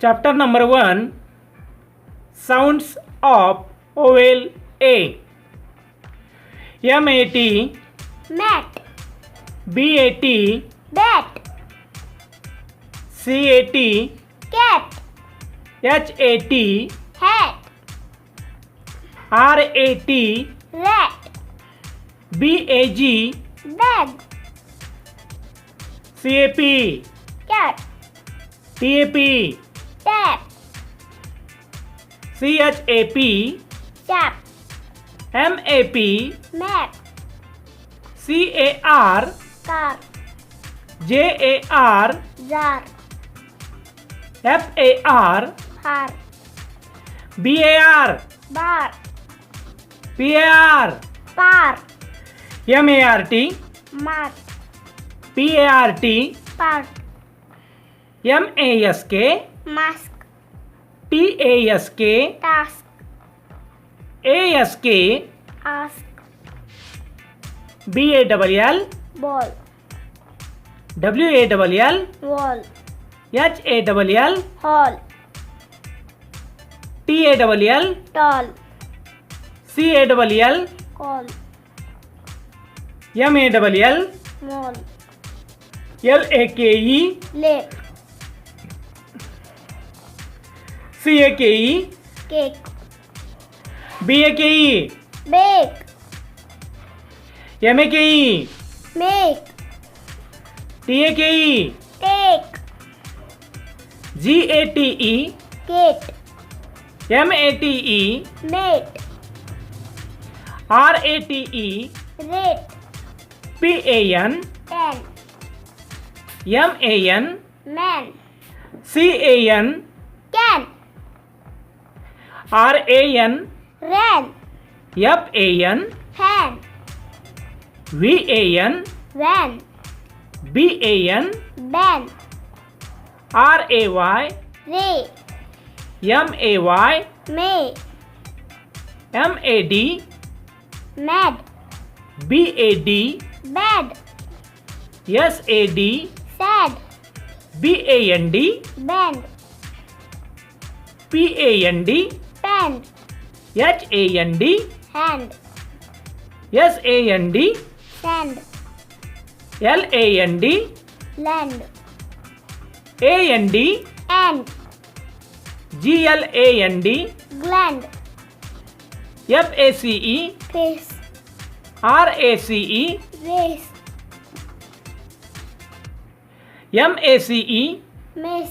Chapter number 1, Sounds of Vowel A. M-A-T, mat, B-A-T, bat, C-A-T, cat, H-A-T, hat, R-A-T, rat, B-A-G, bag, C-A-P, cat, T-A-P, tap, C-H-A-P, chap, M-A-P, map, C-A-R, car, J-A-R, jar, F-A-R, har, B-A-R, bar, P-A-R, par, M-A-R-T, mat, P-A-R-T, part, M-A-S-K, mask, T-A-S-K, task, A-S-K, ask, B-A-L-L, ball, W-A-L-L, wall, H-A-L-L, hall, T-A-L-L, tall, C-A-L-L, call, M-A-L-L, mall, L-A-K-E, lake, C-A-K-E, cake, B-A-K-E, bake, M-A-K-E, make, T-A-K-E, take, G-A-T-E, gate, M-A-T-E, mate, R-A-T-E, rate, P-A-N, pen, M-A-N, man, C-A-N, can, R-A-N, ran, F-A-N, fan, V-A-N, van, B-A-N, ban, R-A-Y, ray, M-A-Y, may, M-A-D, mad, B-A-D, bad, S-A-D, sad, B-A-N-D, band, P-A-N-D, pant, H-A-N-D, hand, S-A-N-D, sand, L-A-N-D, land, A-N-D, and, G-L-A-N-D, gland, F-A-C-E, face, R-A-C-E, race, M-A-C-E, miss,